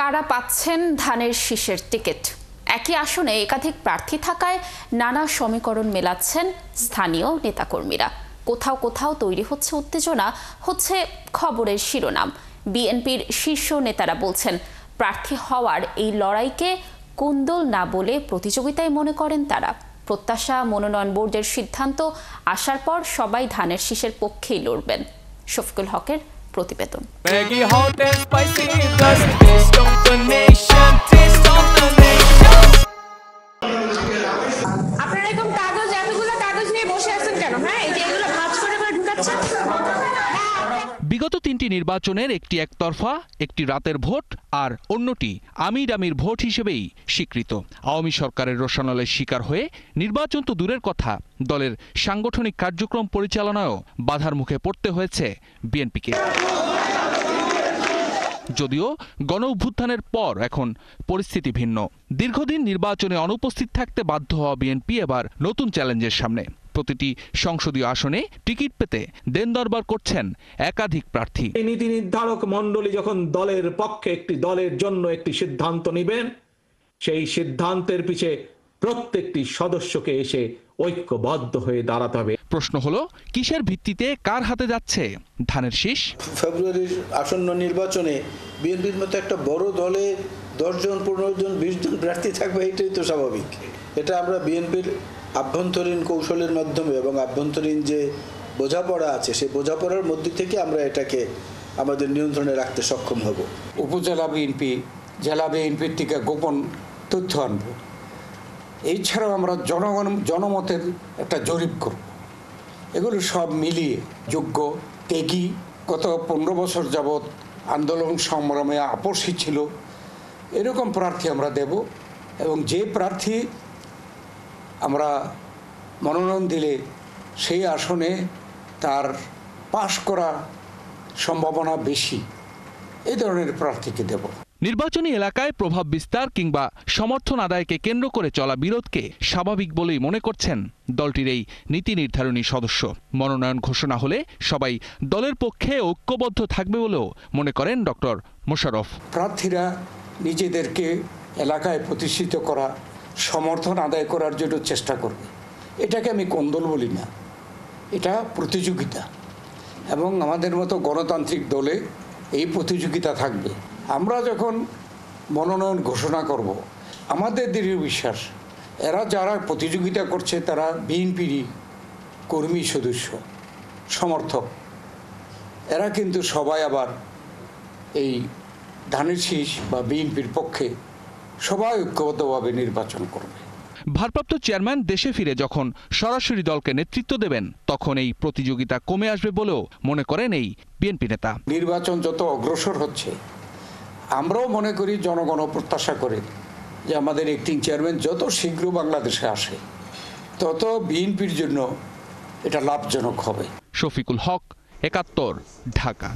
কারা পাচ্ছেন ধানের শীষের টিকিট? একই আসনে একাধিক প্রার্থী থাকায় নানা সমীকরণ মেলাচ্ছেন স্থানীয় নেতাকর্মীরা। কোথাও কোথাও তৈরি হচ্ছে উত্তেজনা, হচ্ছে খবরের শিরোনাম। বিএনপির শীর্ষ নেতারা বলছেন, প্রার্থী হওয়ার এই লড়াইকে কোন্দল না বলে প্রতিযোগিতায় মনে করেন তারা। প্রত্যাশা, মনোনয়ন বোর্ডের সিদ্ধান্ত আসার পর সবাই ধানের শীষের পক্ষেই লড়বেন। শফিকুল হকের প্রতিবেদন। বিগত তিনটি নির্বাচনের একটি একতরফা, একটি রাতের ভোট আর অন্যটি আমির আমির ভোট হিসেবেই স্বীকৃত। আওয়ামী সরকারের রোষানলের শিকার হয়ে নির্বাচন তো দূরের কথা, দলের সাংগঠনিক কার্যক্রম পরিচালনায়ও বাধার মুখে পড়তে হয়েছে বিএনপিকে। যদিও গণ অভ্যুত্থানের পর এখন পরিস্থিতি ভিন্ন। দীর্ঘদিন নির্বাচনে অনুপস্থিত থাকতে বাধ্য হওয়া বিএনপি এবার নতুন চ্যালেঞ্জের সামনে। প্রতিটি সংসদীয় আসনে টিকিট পেতে দেন দরবার করছেন একাধিক প্রার্থী। নীতি নির্ধারক মণ্ডলী যখন দলের পক্ষে একটি দলের জন্য একটি সিদ্ধান্ত নেবেন, সেই সিদ্ধান্তের পিছে প্রত্যেকটি সদস্যকে এসে ঐক্যবদ্ধ হয়ে দাঁড়াতে হবে। প্রশ্ন হলো, কিসের ভিত্তিতে কার হাতে যাচ্ছে ধানের শীষ? ফেব্রুয়ারির আসন্ন নির্বাচনে বিএনপির মতো একটা বড় দলে 10 জন, 15 জন, 20 জন প্রার্থী থাকবে, এটাই তো স্বাভাবিক। এটা আমরা বিএনপির আভ্যন্তরীণ কৌশলের মাধ্যমে এবং আভ্যন্তরীণ যে বোঝাপড়া আছে, সেই বোঝাপড়ার মধ্যে থেকে আমরা এটাকে আমাদের নিয়ন্ত্রণে রাখতে সক্ষম হব। উপজেলা বিএনপি, জেলা বিএনপির থেকে গোপন তথ্য আনব। এছাড়াও আমরা জনমতের একটা জরিপ করব। এগুলো সব মিলিয়ে যোগ্য, ত্যাগী, গত 15 বছর যাবৎ আন্দোলন সংগ্রামে আপসী ছিল, এরকম প্রার্থী আমরা দেব। এবং যে প্রার্থী আমরা মনোনয়ন দিলে সেই আসনে তার পাশ করা সম্ভাবনা বেশি, এই ধরনের প্রার্থীকে দেব। নির্বাচনী এলাকায় প্রভাব বিস্তার কিংবা সমর্থন আদায়কে কেন্দ্র করে চলা বিরোধকে স্বাভাবিক বলেই মনে করছেন দলটির এই নীতি নির্ধারণী সদস্য। মনোনয়ন ঘোষণা হলে সবাই দলের পক্ষে ঐক্যবদ্ধ থাকবে বলেও মনে করেন ডক্টর মোশাররফ। প্রার্থীরা নিজেদেরকে এলাকায় প্রতিষ্ঠিত করা, সমর্থন আদায় করার জন্য চেষ্টা করবে। এটাকে আমি কোন্দল বলি না, এটা প্রতিযোগিতা। এবং আমাদের মতো গণতান্ত্রিক দলে এই প্রতিযোগিতা থাকবে। আমরা যখন মনোনয়ন ঘোষণা করব, আমাদের দৃঢ় বিশ্বাস এরা যারা প্রতিযোগিতা করছে তারা বিএনপিরই কর্মী, সদস্য, সমর্থক। এরা কিন্তু সবাই আবার এই ধানের শীষ বা বিএনপির পক্ষে সবাই ঐক্যবদ্ধভাবে নির্বাচন করবে। ভারপ্রাপ্ত চেয়ারম্যান দেশে ফিরে যখন সরাসরি দলকে নেতৃত্ব দেবেন, তখন এই প্রতিযোগিতা কমে আসবে বলেও মনে করেন এই বিএনপি নেতা। নির্বাচন যত অগ্রসর হচ্ছে, আমরাও মনে করি, জনগণ প্রত্যাশা করে যে আমাদের অ্যাক্টিং চেয়ারম্যান যত শীঘ্র বাংলাদেশে আসে, তত বিএনপির জন্য এটা লাভজনক হবে। শফিকুল হক, ৭১, ঢাকা।